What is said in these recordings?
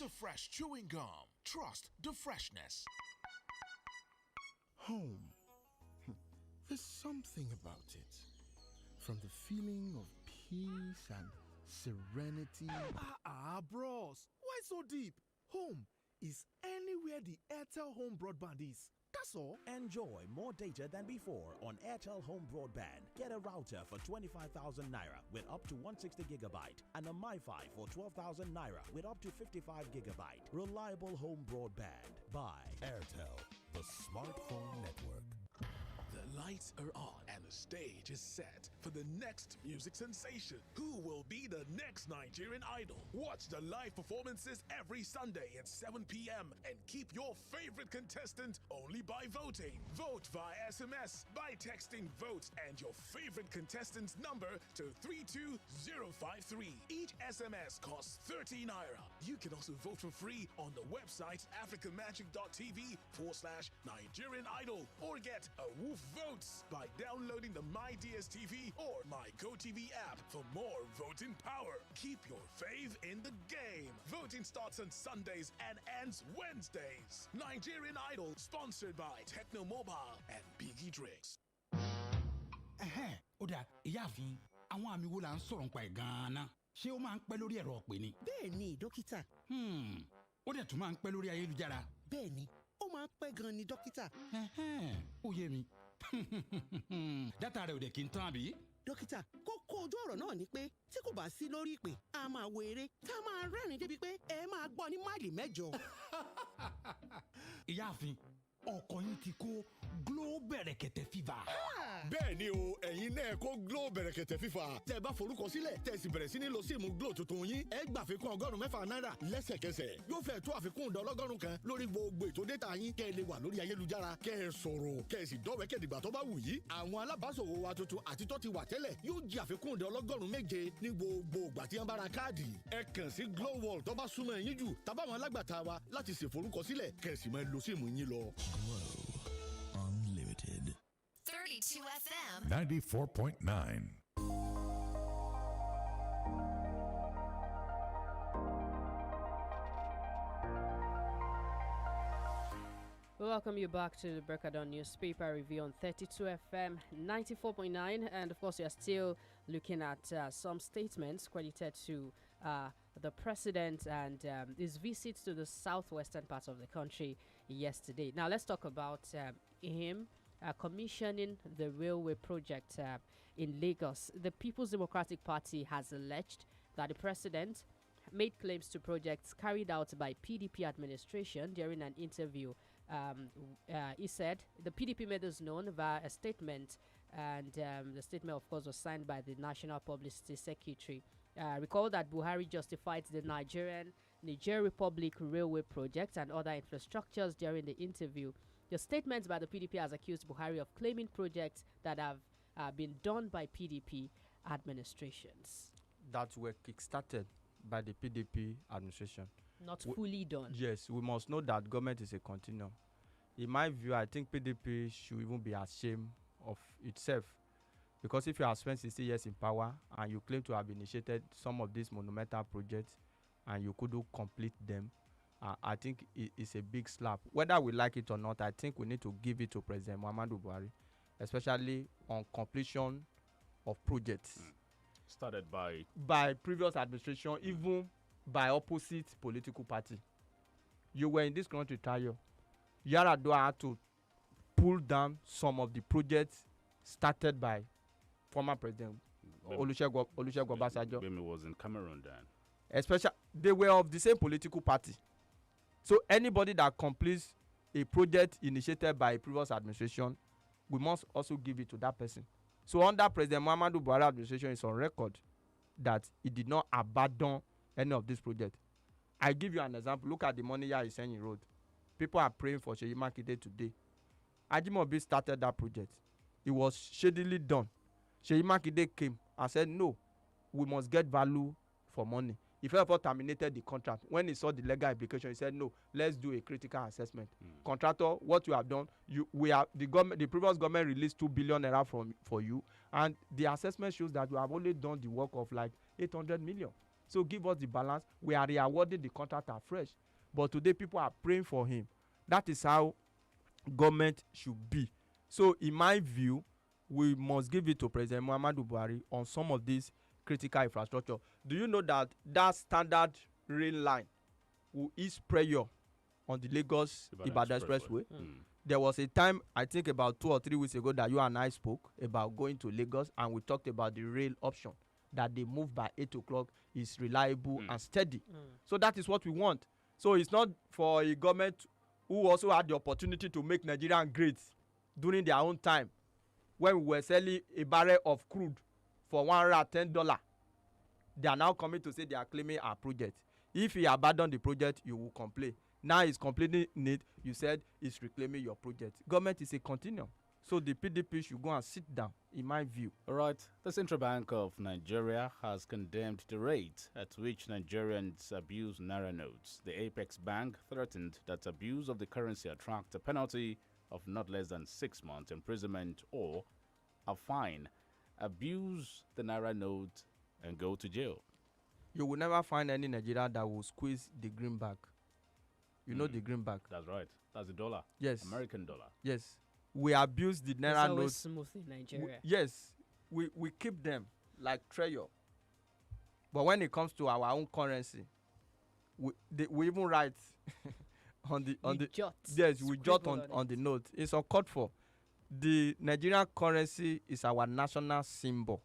a fresh chewing gum. Trust the freshness. Home. There's something about it. From the feeling of peace and serenity. Bros. Why so deep? Home is anywhere the Airtel Home broadband is. That's all. Enjoy more data than before on Airtel Home Broadband. Get a router for 25,000 naira with up to 160 gigabyte and a MiFi for 12,000 naira with up to 55 gigabyte. Reliable home broadband by Airtel, the smartphone network. The lights are on and the stage is set for the next music sensation. Who will be the next Nigerian idol? Watch the live performances every Sunday at 7 p.m. and keep your favorite contestant only by voting. Vote via SMS by texting VOTE and your favorite contestant's number to 32053. Each SMS costs 30 naira. You can also vote for free on the website africamagic.tv/Nigerian Idol or get a woof votes by downloading the MyDSTV or MyGoTV app for more voting power. Keep your fave in the game. Voting starts on Sundays and ends Wednesdays. Nigerian Idol, sponsored by Techno Mobile and Biggie Drinks. Oda, ìyáàfin, àwọn àmì wo la ń sọ̀rọ̀ nípa ẹ̀ gan-an? Ṣé ó máa ń pẹ́ lórí ẹ̀rọ ọ̀pẹ ni? Bẹ́ẹ̀ni, dókítà. Ó dẹ̀ tún máa ń pẹ́ lórí ayélujára. Bẹ́ẹ̀ni, ó máa ń pẹ́ gan ni dókítà. Ó yé mi. Dátà rẹ̀ ò dẹ̀ kí n tán àbí? Dókítà, kókó ojú ọ̀rọ̀ náà ni pé tí kò bá sí lórí ìpè, a máa wo eré tá a máa rẹ́rìn-ín débi pé ẹ máa gbọ́ ní máìlì 8. Ìyáàfin, ọkọ yín ti kó Glow Bẹ̀rẹ̀kẹ̀tẹ̀ fever. Bẹ́ẹ̀ni o, ẹ̀yin náà kó Glow Bẹ̀rẹ̀kẹ̀tẹ̀ fever. Tẹ́ bá forúkọ sílẹ̀, tẹ́ sì bẹ̀rẹ̀ sí ní lo síìmù Glow tuntun yín, ẹ gbà àfikún $106 náírà lẹ́sẹ̀kẹsẹ̀. Yóò fẹ́ tó àfikún $100 kan lórí gbogbo ètò data yín kẹ́ ẹ lè wà lórí ayélujára, kẹ́ ẹ sọ̀rọ̀, kẹ́ ẹ sì dọ́wẹ́kẹ̀ dìgbà tó bá wù yí. Àwọn alábàáṣòwò wa tuntun àti tó ti wà tẹ́lẹ̀ yóò jẹ àfikún $7 ní gbogbo ìgbà tí wọ́n bá ra káàdì. Ẹ kàn sí Glow World tó bá súnmọ́ ẹ̀yin jù tàbáwọn alágbàtà wa láti ṣèforúkọsílẹ̀ kẹ́ ẹ sì máa lo síìmù yín lọ. Unlimited. 32 FM 94.9. We welcome you back to the Berkadon Newspaper Review on 32 FM 94.9. And of course, we are still looking at some statements credited to the president and his visit to the southwestern part of the country yesterday. Now, let's talk about him commissioning the railway project in Lagos. The People's Democratic Party has alleged that the president made claims to projects carried out by PDP administration. During an interview, he said the PDP made this known via a statement, and the statement, of course, was signed by the National Publicity Secretary. Recall that Buhari justified the Niger Republic railway project and other infrastructures during the interview. The statement by the PDP has accused Buhari of claiming projects that have been done by PDP administrations. That were kick-started by the PDP administration. Not fully done. Yes, we must know that government is a continuum. In my view, I think PDP should even be ashamed of itself. Because if you have spent 60 years in power and you claim to have initiated some of these monumental projects and you couldn't complete them, I think it's a big slap. Whether we like it or not, I think we need to give it to President Muhammadu Buhari, especially on completion of projects. Started by previous administration, even by opposite political party. You were in this country trial. Yaradua had to pull down some of the projects started by former president Olusegun Obasanjo. Gbemi was in Cameroon then. Especially, they were of the same political party. So anybody that completes a project initiated by a previous administration, we must also give it to that person. So under President Muhammadu Buhari administration, is on record that he did not abandon any of this project. I give you an example. Look at the Moniya Isenyi Road. People are praying for Seyi Makinde today. Ajimobi started that project. It was shadily done. Seyi Makinde came and said, no, we must get value for money. He therefore terminated the contract. When he saw the legal implication, he said, no, let's do a critical assessment. Contractor, what you have done, the previous government released 2 billion naira for you, and the assessment shows that you have only done the work of like 800 million. So give us the balance. We are rewarding the contractor afresh. But today people are praying for him. That is how government should be. So in my view, we must give it to President Muhammadu Buhari on some of these critical infrastructure. Do you know that standard rail line will ease pressure on the Lagos Ibadan Expressway? There was a time, I think about 2 or 3 weeks ago, that you and I spoke about going to Lagos, and we talked about the rail option, that they move by 8 o'clock is reliable and steady. So that is what we want. So it's not for a government who also had the opportunity to make Nigeria great during their own time, when we were selling a barrel of crude for $110. They are now coming to say they are claiming our project. If he abandoned the project, you will complain. Now he's completing it. You said he's reclaiming your project. Government is a continuum. So the PDP should go and sit down, in my view. All right. The Central Bank of Nigeria has condemned the rate at which Nigerians abuse Naira notes. The Apex Bank threatened that abuse of the currency attracts a penalty of not less than 6 months imprisonment or a fine. Abuse the Naira note and go to jail. You will never find any Nigerian that will squeeze the greenback. You know the greenback. That's right. That's the dollar. Yes. American dollar. Yes. We abuse the Naira note. It's always smooth in Nigeria. Yes. We keep them like treasure. But when it comes to our own currency, we even write on the jot. Yes, we jot on the note. It's uncalled for. The Nigerian currency is our national symbol.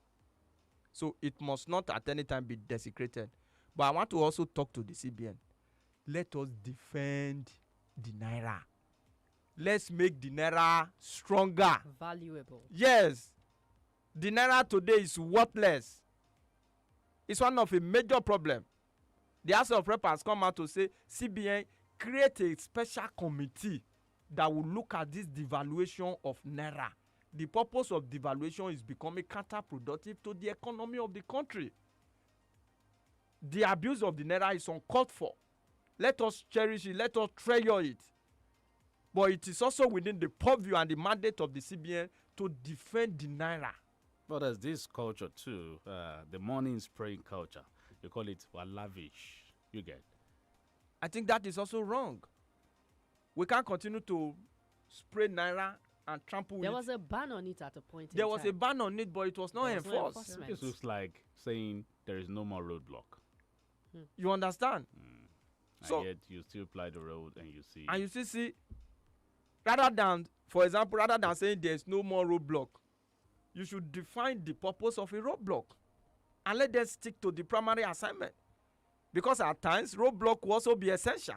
So it must not at any time be desecrated. But I want to also talk to the CBN. Let us defend the Naira. Let's make the Naira stronger. Valuable. Yes. The Naira today is worthless. It's one of a major problem. The House of Rep has come out to say, CBN, create a special committee that will look at this devaluation of Naira. The purpose of devaluation is becoming counterproductive to the economy of the country. The abuse of the Naira is uncalled for. Let us cherish it. Let us treasure it. But it is also within the purview and the mandate of the CBN to defend the Naira. But there's this culture too, the morning spraying culture. You call it lavish. You get. I think that is also wrong. We can't continue to spray Naira and trample There it. was a ban on it at a point in There time. was a ban on it, but it was not enforced. This looks like saying there is no more roadblock. You understand? So, and yet you still ply the road and you see. And you still see, rather than saying there's no more roadblock, you should define the purpose of a roadblock and let them stick to the primary assignment. Because at times, roadblock will also be essential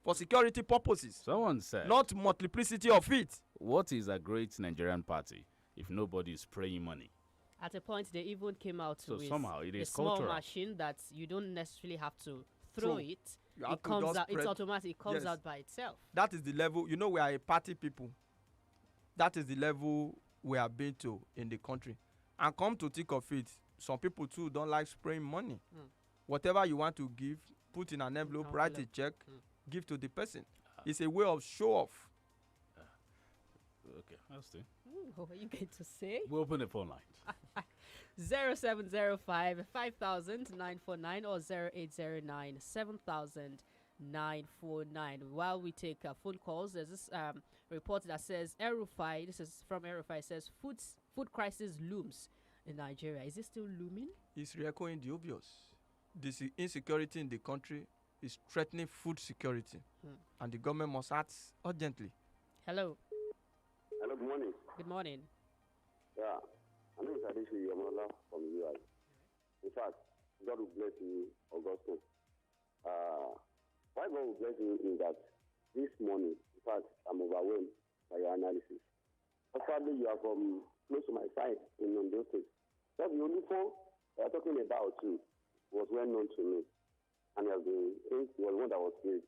for security purposes. Someone said, not multiplicity of it. What is a great Nigerian party if nobody is spraying money? At a point, they even came out with somehow it is a small cultural. machine that you don't necessarily have to throw it. It comes out. It's automatic. It comes out by itself. That is the level. You know, we are a party people. That is the level we have been to in the country. And come to think of it, some people too don't like spraying money. Whatever you want to give, put in an envelope, write a check, give to the person. It's a way of show off. Okay, I'll stay. What are you going to say? We'll open the phone line. 0705 5000 949 or 0809 7000 949. While we take phone calls, there's this report that says Erufai, this is from Erufai, says food crisis looms in Nigeria. Is it still looming? It's re-echoing the obvious. This insecurity in the country is threatening food security, and the government must act urgently. Hello. Hello, good morning. Good morning. Yeah, my name is Adeshi Yamola from the UI. In fact, God will bless you, Augustine. Why God will bless you is that this morning, in fact, I'm overwhelmed by your analysis. Sadly, you are from close to my side in Ondo State. So the only phone we are talking about too was well known to me, and he was one that was saved.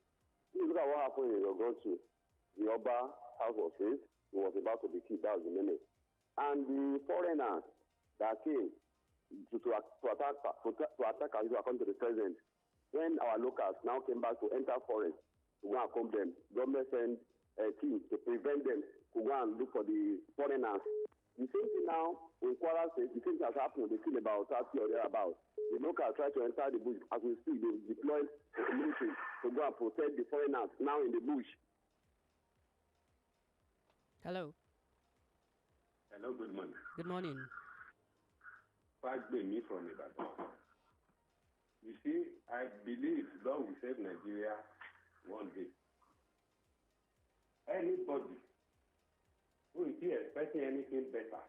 You look at what happened in Ogotu. The Oba house was saved. He was about to be killed. That was the minute. And the foreigners that came to attack us, according to the president, when our locals now came back to enter forest to go and come them, government sent a team to prevent them to go and look for the foreigners The same thing now in Kwara State, the same thing has happened. They kill about 30 or thereabouts. The local try to enter the bush. As we speak, they deploy military to go and protect the foreigners now in the bush. Hello. Hello, good morning. Good morning. Me from Ibadan. You see, I believe God will save Nigeria one day. Anybody who is here expecting anything better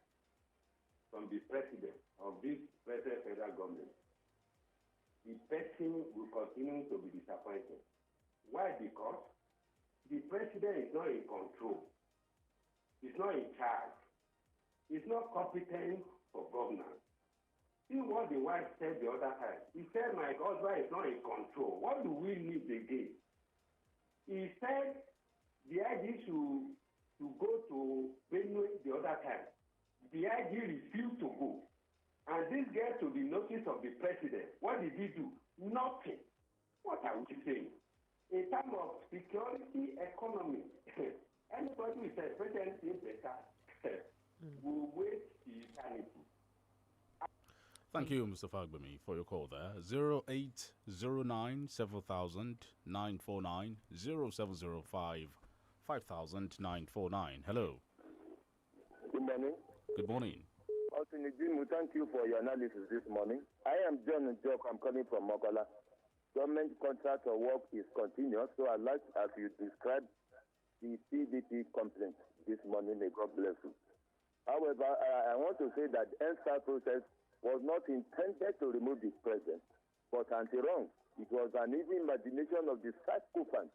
from the president of this present federal government, the person will continue to be disappointed. Why? Because the president is not in control. He's not in charge. He's not competent for governance. See what the wife said the other time. He said, my husband is not in control. What do we need again? He said the IG should go to Benue the other time. The IG refused to go. And this gets to the notice of the president. What did he do? Nothing. What are we saying? In terms of security, economy, anybody who is expecting anything better will wait eternity. Thank you, Mr. Fagbemi, for your call there. 0809 7000 949 0705 5000 Hello. Good morning. Good morning. Jim, thank you for your analysis this morning. I am John Njok. I'm calling from Mokola. Government contract or work is continuous, so I'd like, as you described, the PDP complaint this morning. May God bless you. However, I want to say that the NSTAR process was not intended to remove the president, but anti-wrong. It was an easy imagination of the psychophant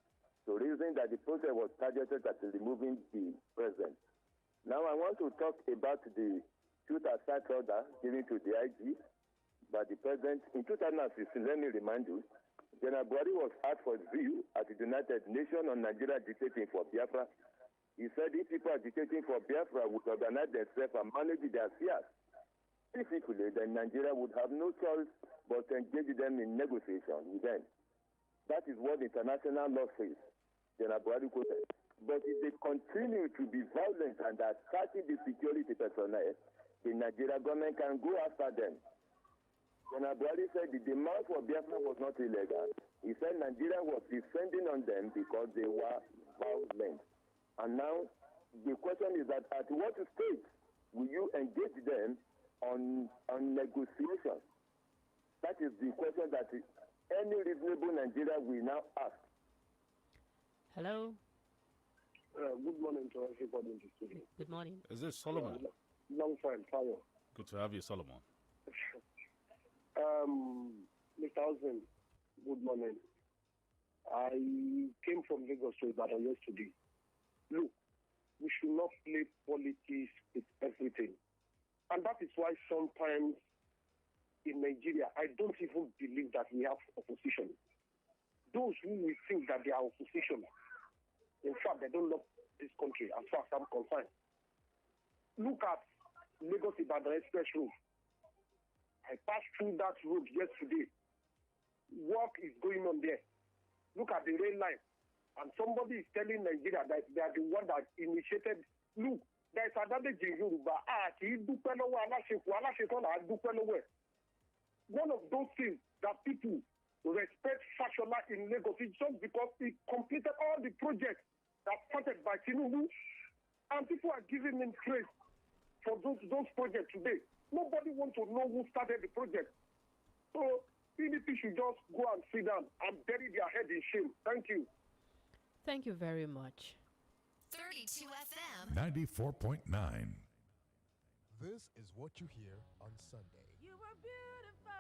to reason that the process was targeted at removing the president. Now I want to talk about the shoot aside order given to the IG by the president in 2016. Let me remind you, General Buhari was asked for his view at the United Nations on Nigeria agitating for Biafra. He said if people agitating for Biafra would organize themselves and manage their affairs peacefully, then Nigeria would have no choice but to engage them in negotiation with them. That is what international law says. General Buhari quoted. But if they continue to be violent and attacking the security personnel, the Nigerian government can go after them. General Buhari said the demand for Biafra was not illegal. He said Nigeria was descending on them because they were violent. And now the question is that at what stage will you engage them on negotiations? That is the question that any reasonable Nigeria will now ask. Hello. Good morning to everybody in the studio. Good morning. Is this Solomon? Long time, fire. Good to have you, Solomon. Mr. Husband, good morning. I came from Lagos to Ibadan yesterday. Look, we should not play politics with everything. And that is why sometimes in Nigeria, I don't even believe that we have opposition. Those who will think that they are opposition, in fact, they don't love this country as far as I'm concerned. Look at Lagos-Ibadan Express Road. I passed through that road yesterday. Work is going on there. Look at the rail line. And somebody is telling Nigeria that they are the one that initiated. Look, there is another Yoruba. One of those things that people respect Fashola in Lagos is just because he completed all the projects that started by Tinubu. And people are giving him praise for those projects today. Nobody wants to know who started the project. So PDP should just go and sit down and bury their head in shame. Thank you. Thank you very much. 32 FM 94.9. This is what you hear on Sunday. You were beautiful.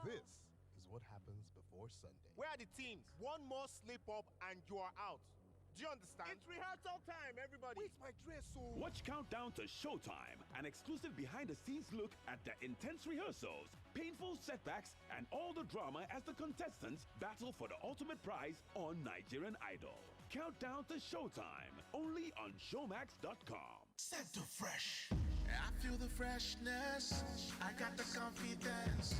This is what happens before Sunday. Where are the teams? One more slip up and you are out. Do you understand? It's rehearsal time, everybody. Where's my dress? Watch Countdown to Showtime, an exclusive behind-the-scenes look at the intense rehearsals, painful setbacks, and all the drama as the contestants battle for the ultimate prize on Nigerian Idol. Countdown to Showtime, only on Showmax.com. Set to fresh. I feel the freshness. I got the confidence.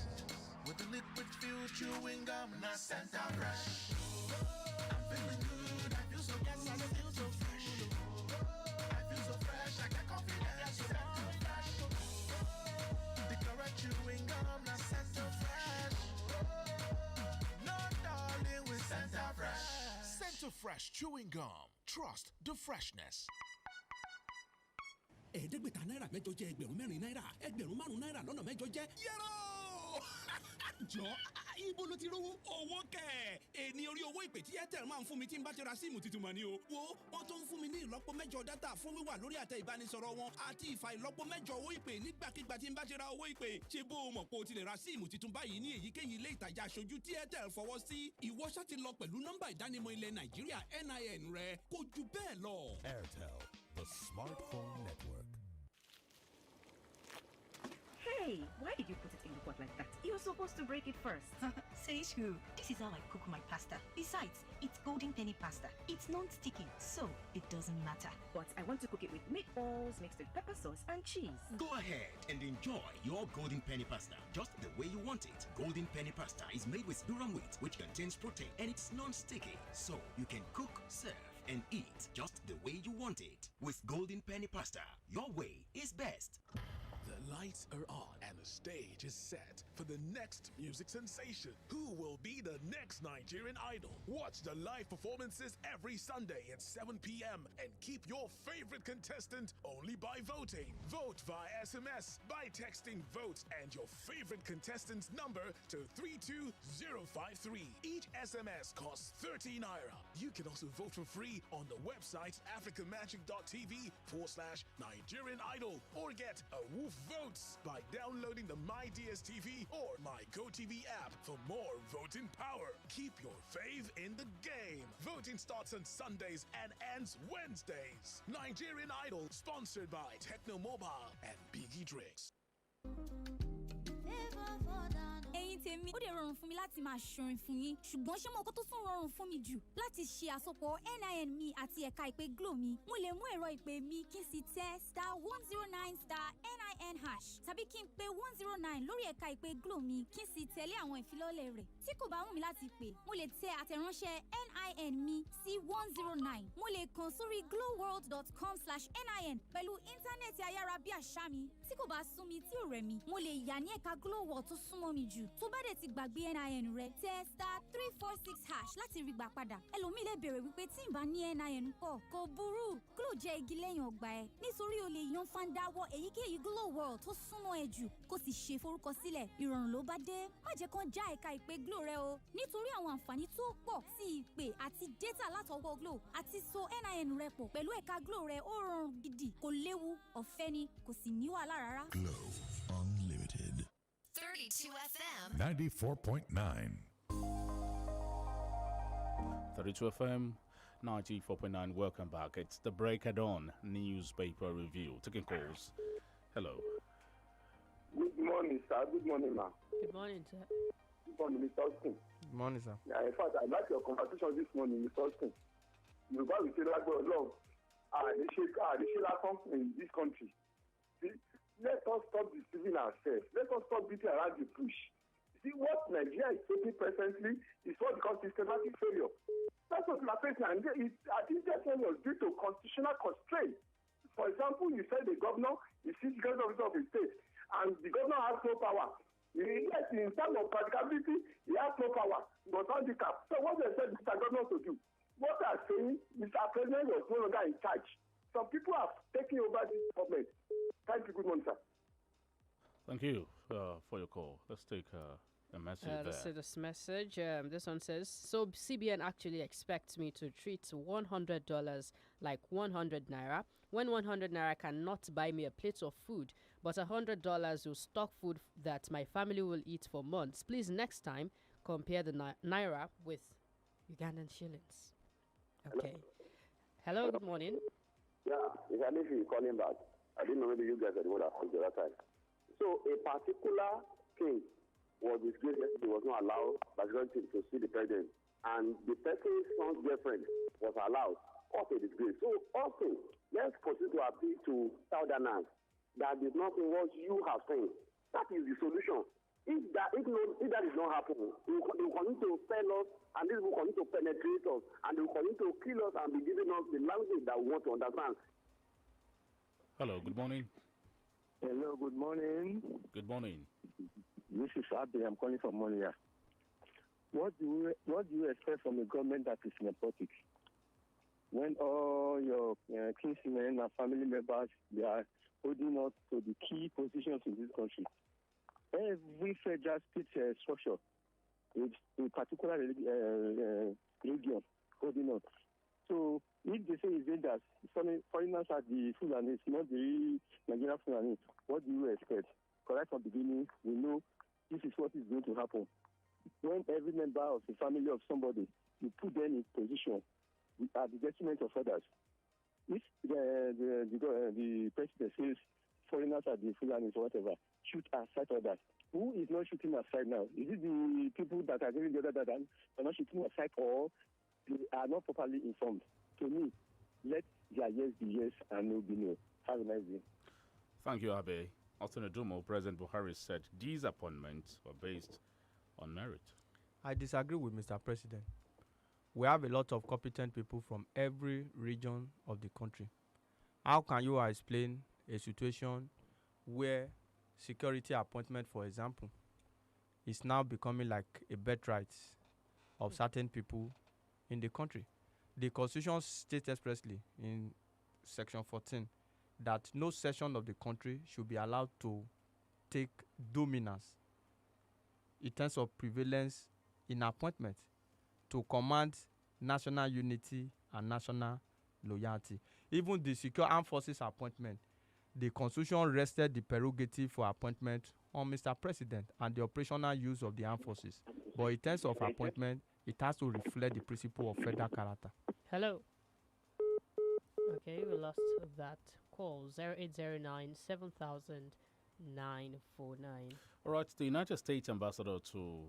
With the liquid fuel chewing gum, not Santa Fresh. I'm feeling good. I feel so good. I feel so fresh. I feel so fresh. fresh chewing gum. Trust the freshness. ẹ̀ẹ́dẹ́gbẹ̀ta náírà mẹ́jọ jẹ́ ẹgbẹ̀rún mẹ́rin náírà ẹgbẹ̀rún márùn-ún náírà lọ́nà mẹ́jọ jẹ́ yẹ́rọ. jọ ibo ló ti rówó. owó kẹ̀ èní orí owó ìpè tí airtel máa ń fún mi tí n bá ṣe ra síìmù tuntun mọ̀ ni o. wo wọ́n tún ń fún mi ní ìlọ́po mẹ́jọ dátà fún wíwà lórí àtẹ ìbánisọ̀rọ̀ wọn àti ìfà ìlọ́po mẹ́jọ owó ìpè nígbàkigbà tí n bá ṣe ra owó ìpè. ṣé bó o mọ̀ pé o ti lè ra síìmù tuntun báyìí ní èyíkéyìí ilé ìtajà aṣojú tí airtel fọwọ́ sí. ìwọ ṣá ti lọ pẹ̀lú nọ́mbà ìdánimọ̀ ilẹ̀ nàìjíríà NIN rẹ kó ju bẹ́ẹ̀ lọ. Airtel, the smartphone network. Hey, why did you put it in the pot like that? You're supposed to break it first. Says who? This is how I cook my pasta. Besides, it's golden penny pasta. It's non-sticky, so it doesn't matter. But I want to cook it with meatballs mixed with pepper sauce and cheese. Go ahead and enjoy your golden penny pasta just the way you want it. Golden penny pasta is made with durum wheat, which contains protein, and it's non-sticky, so you can cook, serve, and eat just the way you want it. With golden penny pasta, your way is best. The lights are on and the stage is set for the next music sensation. Who will be the next Nigerian idol? Watch the live performances every Sunday at 7 p.m. and keep your favorite contestant only by voting. Vote via SMS by texting VOTE and your favorite contestant's number to 32053. Each SMS costs 30 naira. You can also vote for free on the website africamagic.tv/Nigerian Idol or get a woof votes by downloading the My DSTV or My GoTV app for more voting power. Keep your fave in the game. Voting starts on Sundays and ends Wednesdays. Nigerian Idol, sponsored by Techno Mobile and Biggie Drinks. ẹ̀yin tèmi ó dẹ̀ rọrùn fún mi láti máa ṣorin fún yín ṣùgbọ́n ṣé mo kó tó tún rọrùn fún mi jù láti ṣe àsopọ̀ NIN mi àti ẹ̀ka ìpè Glo mi mo lè mú ẹ̀rọ ìpè mi kí n sì tẹ *109*NIN# tàbí kí n pe 109 lórí ẹ̀ka ìpè Glo mi kí n sì tẹ̀lé àwọn ìfilọ́lẹ̀ rẹ̀ tí kò bá wù mí láti pè mo lè tẹ àtẹ̀ránṣẹ́ NIN mi sí 109 mo lè kàn sórí glowworld.com/NIN pẹ̀lú íńtánẹ́ẹ̀tì ayárabíàṣá mi tí kò bá sún mi tí ò rẹ̀ mí mo lè yà ní ẹ̀ka Glo World tó súnmọ́ mi jù tó bá dẹ̀ ti gbàgbé NIN rẹ̀ tẹ *346# láti rí gbà padà ẹlòmíì lè béèrè wípé tí n bá ní NIN kọ́ kò burú Glo jẹ́ igi lẹ́yìn ọgbà ẹ̀ nítorí o lè yan fandawọ èyíkéyìí Glo World tó súnmọ́ ẹ jù kó sì ṣe forúkọsílẹ̀ ìrọ̀rùn ló bá dé má jẹ́ kán já ẹ̀ka ìpè Glo rẹ o nítorí àwọn àǹfààní tó pọ̀ sí ìpè àti dátà látọwọ́ Glo àti so NIN rẹ pọ̀ pẹ̀lú ẹ̀ka Glo rẹ ó rọrùn gidi kò léwu ọ̀fẹ́ ni kò sì ní wàhálà rárá. Glo Unlimited. 32 FM. 94.9. 32 FM 94.9. Welcome back. It's the Break at Dawn newspaper review. Taking calls. Hello. Good morning, sir. Good morning, ma. Good morning, sir. Good morning, Mr. Austin. Good morning, sir. Yeah, in fact, I like your conversation this morning, Mr. Austin. Yorùbá will say like love. They last in this country. See, let us stop deceiving ourselves. Let us stop beating around the bush. See, what Nigeria is facing presently is what we call systematic failure. That's what we are facing. And I think that failure is due to constitutional constraint. For example, you said the governor is chief executive officer of the state, and the governor has no power. Yes, in terms of practicability, he has no power. But handicap. So what they said Mr. Governor to do? What they are saying, Mr. President was no longer in charge. Some people have taken over this government. Thank you. Good morning, sir. Thank you for your call. Let's take a message there. Let's see this message. This one says, so CBN actually expects me to treat $100 like 100 naira, when 100 naira cannot buy me a plate of food, but $100 will stock food that my family will eat for months. Please, next time, compare the naira with Ugandan shillings. Okay. Hello, good morning. Yeah, it's an issue calling back. I didn't know whether you guys had what happened the other time. So a particular king was disgraced yesterday, was not allowed by the government to see the president. And the person's son's girlfriend was allowed. Also disgrace. So also, let's proceed to appeal to Southerners that is not what you have seen. That is the solution. If that is not happening, they will continue to fail us, and this will continue to penetrate us, and they will continue to kill us and be giving us the language that we want to understand. Hello, good morning. Hello, good morning. Good morning. This is Abdi. I'm calling from Monia. What do you expect from a government that is nepotic? when all your kinsmen and family members, they are holding us to the key positions in this country. Every federal state structure with a particular region holding on. So if they say invaders, foreigners are the Fulanis, not the Nigerian Fulanis, what do you expect? Correct from the beginning, we know this is what is going to happen. When every member of the family of somebody, you put them in position at the detriment of others. If the president says foreigners are the Fulanis or whatever, shoot aside others. Who is not shooting aside now? Is it the people that are giving the other that are not shooting aside, or they are not properly informed? To me, let their yes be yes and no be no. Have a nice day. Thank you, Abe. Austin Adumo, President Buhari said these appointments were based on merit. I disagree with Mr. President. We have a lot of competent people from every region of the country. How can you explain a situation where security appointment, for example, is now becoming like a birthright of certain people in the country? The Constitution states expressly in Section 14 that no section of the country should be allowed to take dominance in terms of prevalence in appointment to command national unity and national loyalty. Even the secure armed forces appointment, the Constitution rested the prerogative for appointment on Mr. President and the operational use of the armed forces. But in terms of appointment, it has to reflect the principle of federal character. Hello. Okay, we lost that call. 0809 7000 949. All right, the United States ambassador to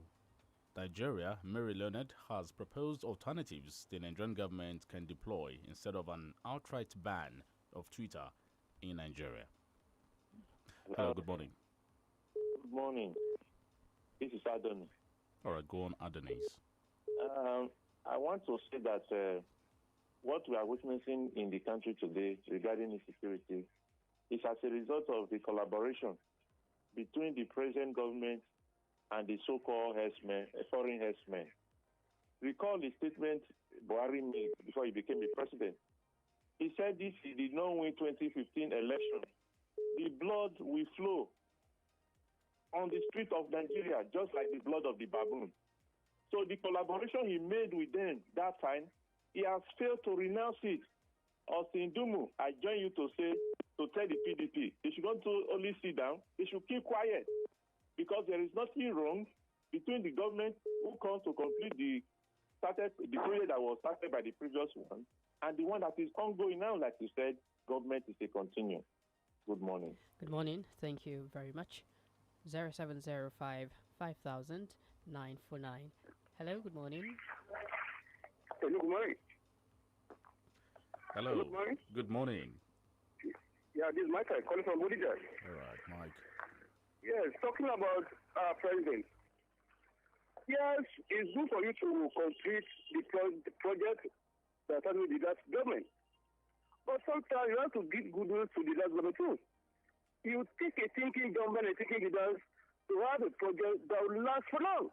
Nigeria, Mary Leonard, has proposed alternatives the Nigerian government can deploy instead of an outright ban of Twitter in Nigeria. Hello, good morning. Good morning. This is Adon. All right, go on, Adonis. I want to say that what we are witnessing in the country today regarding insecurity is as a result of the collaboration between the present government and the so-called foreign herdsmen. Recall the statement Buhari made before he became the president. He said if he did not win 2015 election, the blood will flow on the street of Nigeria, just like the blood of the baboon. So the collaboration he made with them that time, he has failed to renounce it. Austin Dumu, I join you to tell the PDP, they should not only sit down, they should keep quiet, because there is nothing wrong between the government who comes to complete the project that was started by the previous one and the one that is ongoing now. Like you said, government is a continuum. Good morning. Good morning. Thank you very much. 0705 5000 949. Hello, good morning. Hello, good morning. Hello. Good morning. Good morning. Yeah, this is Mike. I'm calling from Bodija. All right, Mike. Yes, talking about our president. Yes, it's good for you to complete the project that started with the last government. But sometimes you have to give goodwill to the last government too. You take a thinking government and thinking leaders to have a project that will last for long.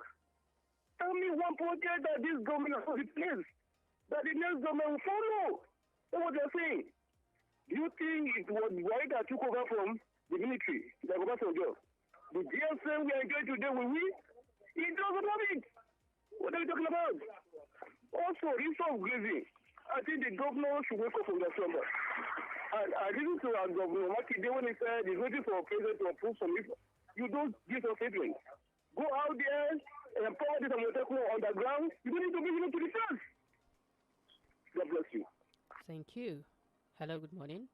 Tell me one project that this government has put in place that the next government will follow. That's what they're saying. Do you think it was why that took over from the military, the Obasanjo? The GSM we are enjoying today, will we? It doesn't have it. What are you talking about? Also, issue of grazing. I think the governor should wake up from their slumber. I listened to our governor Makinde when he said he's waiting for a president to approve some. You don't give us statements. Go out there and empower this Amotekun underground. You don't need to bring it to the first. God bless you. Thank you. Hello, good morning.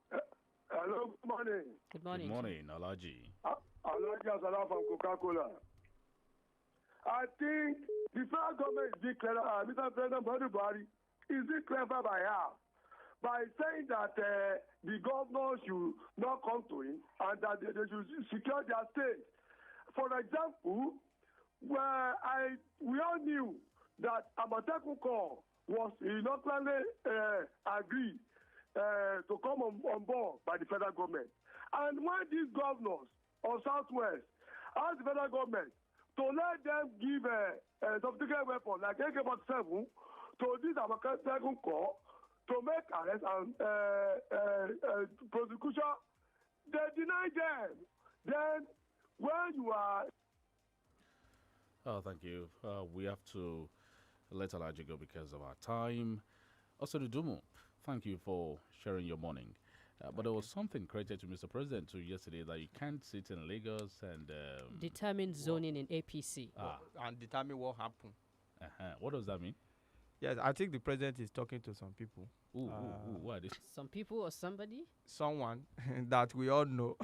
Hello, good morning. Good morning. Good morning, Alaji. Alaji Asala from Coca-Cola. I think the federal government is being clever. Mr. President Buhari is being clever by half, by saying that the governors should not come to him and that they should secure their state. For example, we all knew that Amotekun Corps was inaugurally agreed to come on board by the federal government. And when these governors of Southwest asked the federal government to let them give a sophisticated weapon like AK-47 to this Amotekun Corps, to make arrest and prosecution, they deny them. Then when you are... Oh, thank you. We have to let Elijah go because of our time. Also, Dudumu, thank you for sharing your morning. But there was something credited to Mr. President too yesterday that you can't sit in Lagos and determine zoning in APC and determine what happened. What does that mean? Yes, I think the president is talking to some people. What is some people or somebody? Someone that we all know.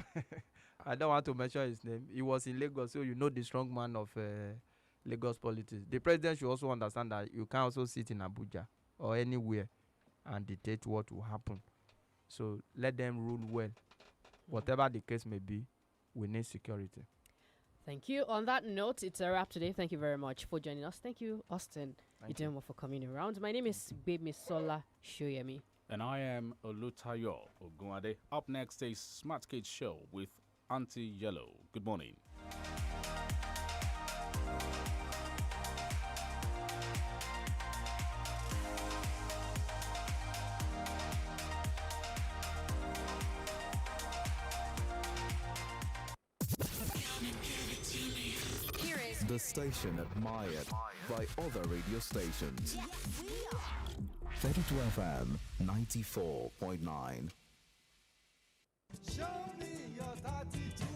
I don't want to mention his name. He was in Lagos, so you know the strong man of Lagos politics. The president should also understand that you can also sit in Abuja or anywhere and dictate what will happen. So let them rule well. Whatever the case may be, we need security. Thank you. On that note, it's a wrap today. Thank you very much for joining us. Thank you, Austin Idemo, for coming around. My name is GBEMISOLA SOYEMI. And I am Olutayo Ogunade. Up next is Smart Kids Show with Auntie Yellow. Good morning. The station admired by other radio stations. 32 FM 94.9. Show me your 32.